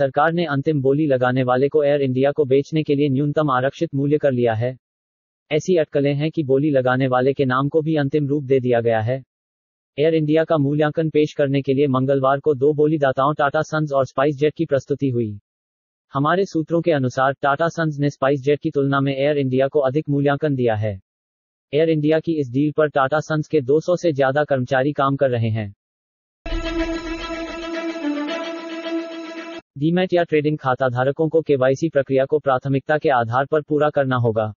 सरकार ने अंतिम बोली लगाने वाले को एयर इंडिया को बेचने के लिए न्यूनतम आरक्षित मूल्य कर लिया है। ऐसी अटकलें हैं कि बोली लगाने वाले के नाम को भी अंतिम रूप दे दिया गया है। एयर इंडिया का मूल्यांकन पेश करने के लिए मंगलवार को 2 बोलीदाताओं टाटा सन्स और स्पाइसजेट की प्रस्तुति हुई। हमारे सूत्रों के अनुसार टाटा सन्स ने स्पाइसजेट की तुलना में एयर इंडिया को अधिक मूल्यांकन दिया है। एयर इंडिया की इस डील पर टाटा सन्स के 200 से ज्यादा कर्मचारी काम कर रहे हैं। डीमैट या ट्रेडिंग खाताधारकों को केवाईसी प्रक्रिया को प्राथमिकता के आधार पर पूरा करना होगा।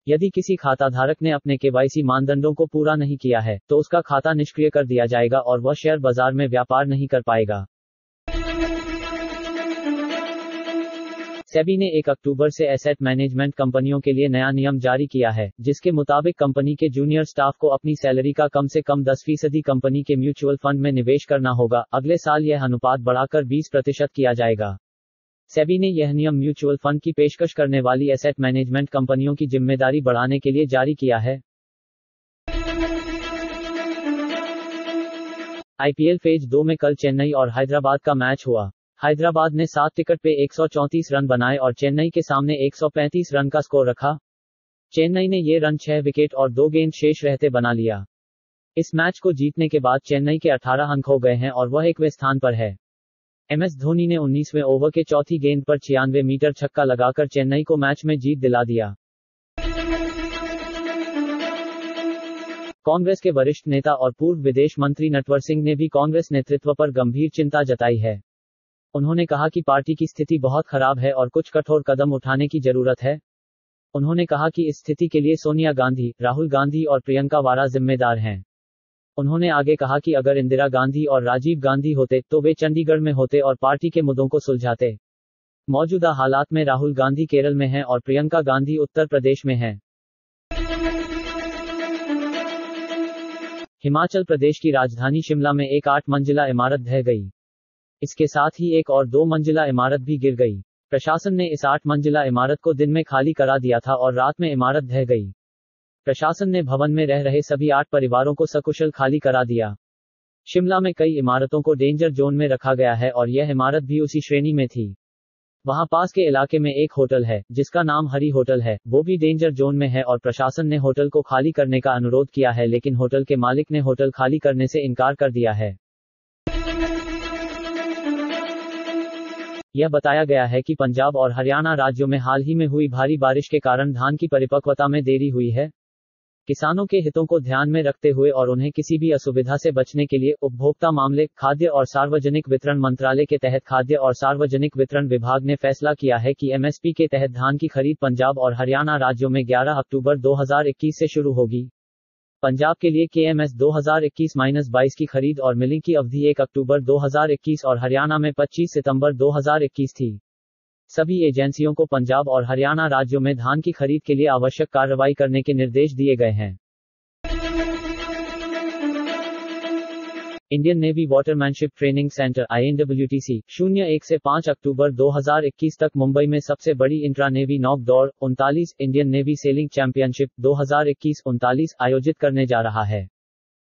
यदि किसी खाताधारक ने अपने केवाईसी मानदंडों को पूरा नहीं किया है, तो उसका खाता निष्क्रिय कर दिया जाएगा और वह शेयर बाजार में व्यापार नहीं कर पाएगा। सेबी ने 1 अक्टूबर से एसेट मैनेजमेंट कंपनियों के लिए नया नियम जारी किया है, जिसके मुताबिक कंपनी के जूनियर स्टाफ को अपनी सैलरी का कम से कम 10% कंपनी के म्यूचुअल फंड में निवेश करना होगा। अगले साल यह अनुपात बढ़ाकर 20% किया जाएगा। सेबी ने यह नियम म्यूचुअल फंड की पेशकश करने वाली एसेट मैनेजमेंट कंपनियों की जिम्मेदारी बढ़ाने के लिए जारी किया है। आईपीएल फेज 2 में कल चेन्नई और हैदराबाद का मैच हुआ। हैदराबाद ने 7 विकेट पे 134 रन बनाए और चेन्नई के सामने 135 रन का स्कोर रखा। चेन्नई ने ये रन 6 विकेट और 2 गेंद शेष रहते बना लिया। इस मैच को जीतने के बाद चेन्नई के 18 अंक हो गए हैं और वह 1वें स्थान पर है। एमएस धोनी ने 19वें ओवर के चौथी गेंद पर 96 मीटर छक्का लगाकर चेन्नई को मैच में जीत दिला दिया। कांग्रेस के वरिष्ठ नेता और पूर्व विदेश मंत्री नटवर सिंह ने भी कांग्रेस नेतृत्व पर गंभीर चिंता जताई है। उन्होंने कहा कि पार्टी की स्थिति बहुत खराब है और कुछ कठोर कदम उठाने की जरूरत है। उन्होंने कहा कि इस स्थिति के लिए सोनिया गांधी, राहुल गांधी और प्रियंका वारा जिम्मेदार हैं। उन्होंने आगे कहा कि अगर इंदिरा गांधी और राजीव गांधी होते तो वे चंडीगढ़ में होते और पार्टी के मुद्दों को सुलझाते। मौजूदा हालात में राहुल गांधी केरल में हैं और प्रियंका गांधी उत्तर प्रदेश में हैं। हिमाचल प्रदेश की राजधानी शिमला में एक 8 मंजिला इमारत ढह गई। इसके साथ ही एक और 2 मंजिला इमारत भी गिर गई। प्रशासन ने इस 8 मंजिला इमारत को दिन में खाली करा दिया था और रात में इमारत ढह गई। प्रशासन ने भवन में रह रहे सभी 8 परिवारों को सकुशल खाली करा दिया। शिमला में कई इमारतों को डेंजर जोन में रखा गया है और यह इमारत भी उसी श्रेणी में थी। वहां पास के इलाके में एक होटल है, जिसका नाम हरी होटल है, वो भी डेंजर जोन में है और प्रशासन ने होटल को खाली करने का अनुरोध किया है, लेकिन होटल के मालिक ने होटल खाली करने से इनकार कर दिया है। यह बताया गया है कि पंजाब और हरियाणा राज्यों में हाल ही में हुई भारी बारिश के कारण धान की परिपक्वता में देरी हुई है। किसानों के हितों को ध्यान में रखते हुए और उन्हें किसी भी असुविधा से बचने के लिए उपभोक्ता मामले, खाद्य और सार्वजनिक वितरण मंत्रालय के तहत खाद्य और सार्वजनिक वितरण विभाग ने फैसला किया है कि एमएसपी के तहत धान की खरीद पंजाब और हरियाणा राज्यों में 11 अक्टूबर 2021 से शुरू होगी। पंजाब के लिए केएमएस 2021-22 की खरीद और मिलिंग की अवधि 1 अक्टूबर 2021 और हरियाणा में 25 सितंबर 2021 थी। सभी एजेंसियों को पंजाब और हरियाणा राज्यों में धान की खरीद के लिए आवश्यक कार्रवाई करने के निर्देश दिए गए हैं। Indian navy watermanship training centre INWTC 01 से 5 अक्टूबर 2021 तक मुंबई में सबसे बड़ी इंट्रा नेवी नौक दौड़ 39 इंडियन नेवी सेलिंग चैंपियनशिप 2021-39 आयोजित करने जा रहा है।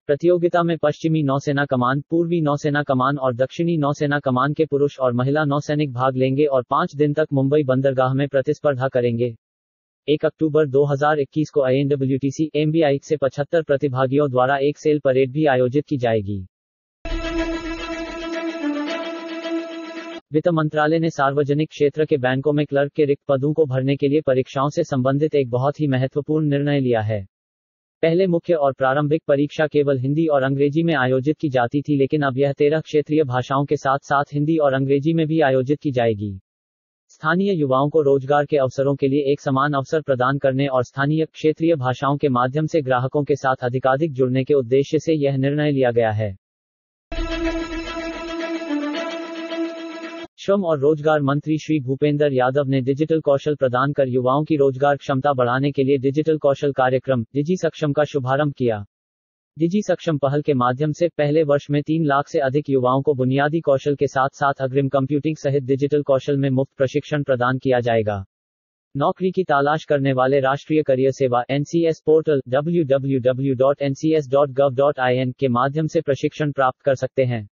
प्रतियोगिता में पश्चिमी नौसेना कमान, पूर्वी नौसेना कमान और दक्षिणी नौसेना कमान के पुरुष और महिला नौसैनिक भाग लेंगे और 5 दिन तक मुंबई बंदरगाह में प्रतिस्पर्धा करेंगे। 1 अक्टूबर 2021 को INWTC MBI से 75 प्रतिभागियों द्वारा एक सेल परेड भी आयोजित की जाएगी। वित्त मंत्रालय ने सार्वजनिक क्षेत्र के बैंकों में क्लर्क के रिक्त पदों को भरने के लिए परीक्षाओं से संबंधित एक बहुत ही महत्वपूर्ण निर्णय लिया है। पहले मुख्य और प्रारंभिक परीक्षा केवल हिंदी और अंग्रेजी में आयोजित की जाती थी, लेकिन अब यह 13 क्षेत्रीय भाषाओं के साथ साथ हिंदी और अंग्रेजी में भी आयोजित की जाएगी। स्थानीय युवाओं को रोजगार के अवसरों के लिए एक समान अवसर प्रदान करने और स्थानीय क्षेत्रीय भाषाओं के माध्यम से ग्राहकों के साथ अधिकाधिक जुड़ने के उद्देश्य से यह निर्णय लिया गया है। श्रम और रोजगार मंत्री श्री भूपेंद्र यादव ने डिजिटल कौशल प्रदान कर युवाओं की रोजगार क्षमता बढ़ाने के लिए डिजिटल कौशल कार्यक्रम डिजी सक्षम का शुभारंभ किया। डिजी सक्षम पहल के माध्यम से पहले वर्ष में 3 लाख से अधिक युवाओं को बुनियादी कौशल के साथ साथ अग्रिम कंप्यूटिंग सहित डिजिटल कौशल में मुफ्त प्रशिक्षण प्रदान किया जाएगा। नौकरी की तलाश करने वाले राष्ट्रीय करियर सेवा NCS पोर्टल www.ncs.gov.in के माध्यम से प्रशिक्षण प्राप्त कर सकते हैं।